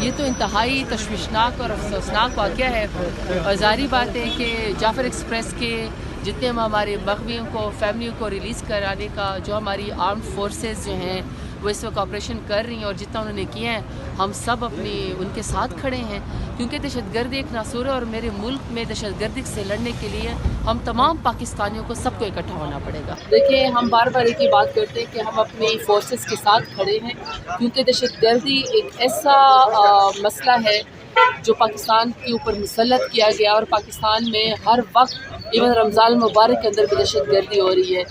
ये तो इंतहाई तशवीशनाक और अफसोसनाक वाक़या है और ज़ाहिर बात है कि जाफ़र एक्सप्रेस के जितने हम हमारे मग़वियों को फैमिलियों को रिलीज़ कराने का जो हमारी आर्म्ड फोर्सेस जो हैं वो इस वक्त ऑपरेशन कर रही हैं और जितना उन्होंने किया है हम सब अपनी उनके साथ खड़े हैं क्योंकि दहशतगर्दी एक नासूर है और मेरे मुल्क में दहशतगर्दी से लड़ने के लिए हम तमाम पाकिस्तानियों को सबको इकट्ठा होना पड़ेगा। देखिए हम बार बार एक ही बात करते हैं कि हम अपनी फोर्सेस के साथ खड़े हैं क्योंकि दहशतगर्दी एक ऐसा मसला है जो पाकिस्तान के ऊपर मुसल्लत किया गया और पाकिस्तान में हर वक्त इवन रमज़ान मुबारक के अंदर भी दहशतगर्दी हो रही है।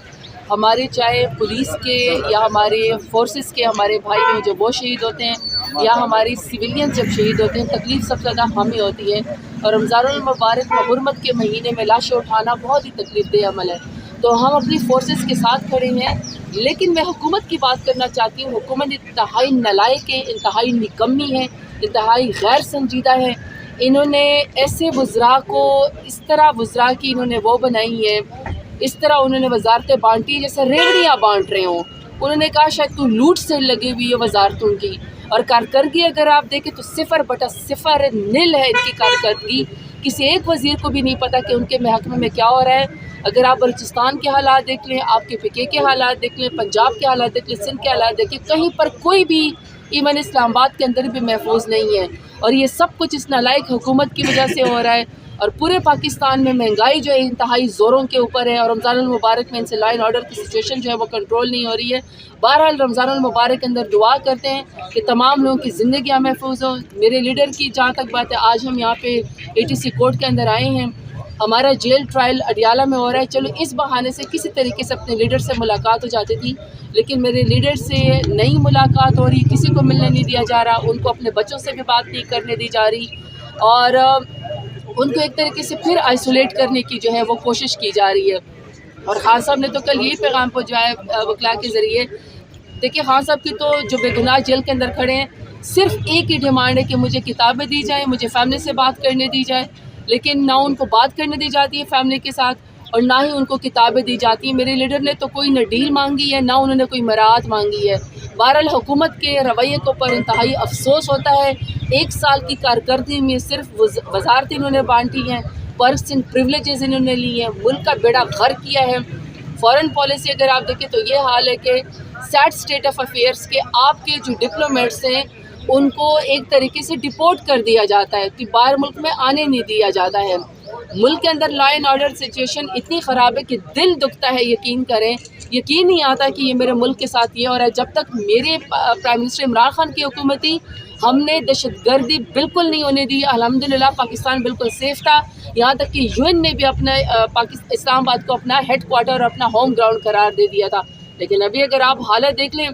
हमारे चाहे पुलिस के या हमारे फोर्सेस के हमारे भाई बहन जब वो शहीद होते हैं या हमारी सिविलियन जब शहीद होते हैं तकलीफ़ सबसे ज़्यादा हमें होती है और रमज़ानुल मुबारक में हुर्मत के महीने में लाशें उठाना बहुत ही तकलीफ़देह अमल है। तो हम अपनी फोर्सेस के साथ खड़े हैं लेकिन मैं हुकूमत की बात करना चाहती हूँ। हुकूमत इंतहाई नालायक है, इंतहाई निकम्मी है, इंतहाई गैर संजीदा है। इन्होंने ऐसे वज़रा को इस तरह वज़रा की इन्होंने वो बनाई है, इस तरह उन्होंने वजारतें बांटी जैसे रेवड़ियाँ बांट रहे हों। उन्होंने कहा शायद तू लूट से लगी हुई है वजारतों की और कारकर्दगी अगर आप देखें तो 0/0 नील है इनकी कारकर्दगी। किसी एक वज़ीर को भी नहीं पता कि उनके महकमे में क्या हो रहा है। अगर आप बलूचिस्तान के हालात देख लें, आपके PK के हालात देख लें, पंजाब के हालात देख लें, सिंध के हालात देखें, कहीं पर कोई भी इवन इस्लामाबाद के अंदर भी महफूज नहीं है और ये सब कुछ इस नालायक हुकूमत की वजह से हो रहा है। और पूरे पाकिस्तान में महंगाई जो है इंतहाई ज़ोरों के ऊपर है और रमज़ानुल मुबारक में इनसे लॉ एंड ऑर्डर की सिचुएशन जो है वो कंट्रोल नहीं हो रही है। बहरहाल रमज़ानुल मुबारक के अंदर दुआ करते हैं कि तमाम लोगों की ज़िंदगियाँ महफूज हों। मेरे लीडर की जहाँ तक बात है, आज हम यहाँ पे ATC कोर्ट के अंदर आए हैं। हमारा जेल ट्रायल अडियाला में हो रहा है। चलो इस बहाने से किसी तरीके से अपने लीडर से मुलाकात हो जाती थी, लेकिन मेरे लीडर से नई मुलाकात हो रही, किसी को मिलने नहीं दिया जा रहा, उनको अपने बच्चों से भी बात नहीं करने दी जा रही और उनको एक तरीके से फिर आइसोलेट करने की जो है वो कोशिश की जा रही है। और खान साहब ने तो कल यही पैगाम पहुँचाया वकला के ज़रिए। देखिए खान साहब की तो जो बेगुनाह जेल के अंदर खड़े हैं, सिर्फ एक ही डिमांड है कि मुझे किताबें दी जाएँ, मुझे फैमिली से बात करने दी जाए, लेकिन ना उनको बात करने दी जाती है फैमिली के साथ और ना ही उनको किताबें दी जाती हैं। मेरे लीडर ने तो कोई न डील मांगी है, ना उन्होंने कोई मराहत मांगी है। बहरहाल हुकूमत के रवैये के ऊपर इंतहाई अफसोस होता है। 1 साल की कारकर्दगी में सिर्फ वजारतें इन्होंने बांटी हैं, पर्क्स एंड प्रिविलेजेस इन्होंने ली हैं, मुल्क का बेड़ा घर किया है। फॉरेन पॉलिसी अगर आप देखें तो ये हाल है कि सैड स्टेट ऑफ अफेयर्स के आपके जो डिप्लोमेट्स हैं उनको एक तरीके से डिपोर्ट कर दिया जाता है कि बाहर मुल्क में आने नहीं दिया जाता है। मुल्क के अंदर लॉ एंड ऑर्डर सिचुएशन इतनी ख़राब है कि दिल दुखता है। यकीन करें, यकीन नहीं आता कि ये मेरे मुल्क के साथ ये हो रहा है। जब तक मेरे प्राइम मिनिस्टर इमरान खान की हुकूमत थी, हमने दहशतगर्दी बिल्कुल नहीं होने दी। अल्हम्दुलिल्लाह पाकिस्तान बिल्कुल सेफ़ था। यहाँ तक कि UN ने भी अपना इस्लामाबाद को अपना हेड क्वार्टर और अपना होम ग्राउंड करार दे दिया था। लेकिन अभी अगर आप हालत देख लें,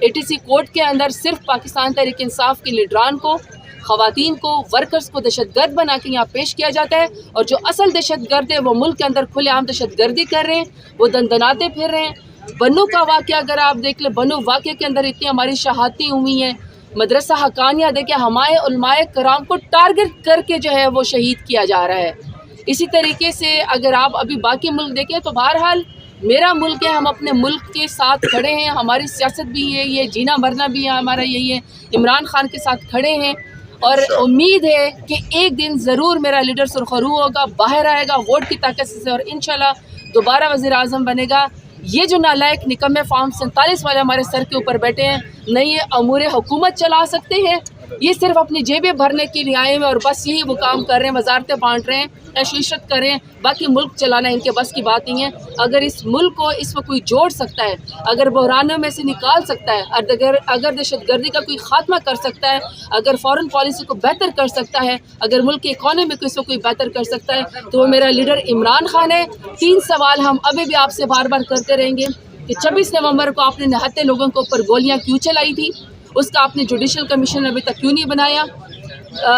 ATC कोर्ट के अंदर सिर्फ पाकिस्तान तहरीक इंसाफ के लीडरान को, ख़वातीन को, वर्कर्स को दहशतगर्द बना के यहाँ पेश किया जाता है और जो असल दहशतगर्द है वो मुल्क के अंदर खुलेआम दहशतगर्दी कर रहे हैं, वो दंदनाते फिर रहे हैं। बन्नू का वाक़या अगर आप देख लें, बन्नू वाक़े के अंदर इतनी हमारी शहादतें हुई हैं। मदरसा हकानिया देखिए, हमारे उलमाए कराम को टारगेट करके जो है वो शहीद किया जा रहा है। इसी तरीके से अगर आप अभी बाकी मुल्क देखें तो बहरहाल मेरा मुल्क है, हम अपने मुल्क के साथ खड़े हैं, हमारी सियासत भी यही है, जीना मरना भी हमारा यही है। इमरान खान के साथ खड़े हैं और उम्मीद है कि एक दिन ज़रूर मेरा लीडर सुरखरू होगा, बाहर आएगा वोट की ताकत से और इंशाल्लाह दोबारा वज़ीर आज़म बनेगा। ये जो नालायक निकम्मे फॉर्म 47 वाले हमारे सर के ऊपर बैठे हैं, न ये अमूर हुकूमत चला सकते हैं, ये सिर्फ अपनी जेबें भरने के लिए आए हैं और बस यही वो काम कर रहे हैं, वजारतें बांट रहे हैं, ऐश-इशरत कर रहे हैं। बाकी मुल्क चलाना इनके बस की बात नहीं है। अगर इस मुल्क को इस वक्त कोई जोड़ सकता है, अगर बहरानों में से निकाल सकता है, अगर दहशतगर्दी का कोई खात्मा कर सकता है, अगर फॉरेन पॉलिसी को बेहतर कर सकता है, अगर मुल्क की इकॉनमी को इसको कोई बेहतर कर सकता है, तो वो मेरा लीडर इमरान खान है। 3 सवाल हम अभी भी आपसे बार बार करते रहेंगे कि 26 नवंबर को आपने निहत्ते लोगों के ऊपर गोलियाँ क्यों चलाई थी, उसका आपने जुडिशल कमीशन अभी तक क्यों नहीं बनाया।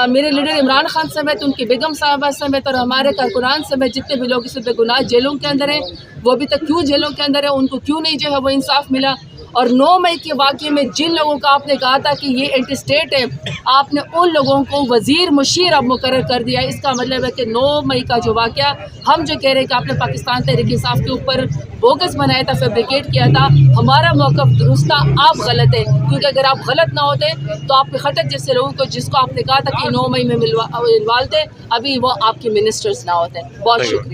मेरे लीडर इमरान खान समेत, उनकी बेगम साहबा समेत और हमारे कारकुनान समेत जितने भी लोग इस बेगुनाह जेलों के अंदर हैं, वो अभी तक क्यों जेलों के अंदर है, उनको क्यों नहीं जो है वो इंसाफ मिला। और 9 मई के वाक़े में जिन लोगों का आपने कहा था कि ये एंटी स्टेट है, आपने उन लोगों को वज़ीर मुशीर अब मुकर्रर कर दिया। इसका मतलब है कि 9 मई का जो वाक़या हम जो कह रहे हैं कि आपने पाकिस्तान तहरीक-ए-इंसाफ के ऊपर बोगस बनाया था, फैब्रिकेट किया था, हमारा मौक़िफ़ दुरुस्त था, आप गलत है। क्योंकि अगर आप गलत ना होते तो आपके खटक जैसे लोगों को, जिसको आपने कहा था कि 9 मई में मिलवा थे, अभी वो आपके मिनिस्टर्स ना होते। बहुत शुक्रिया।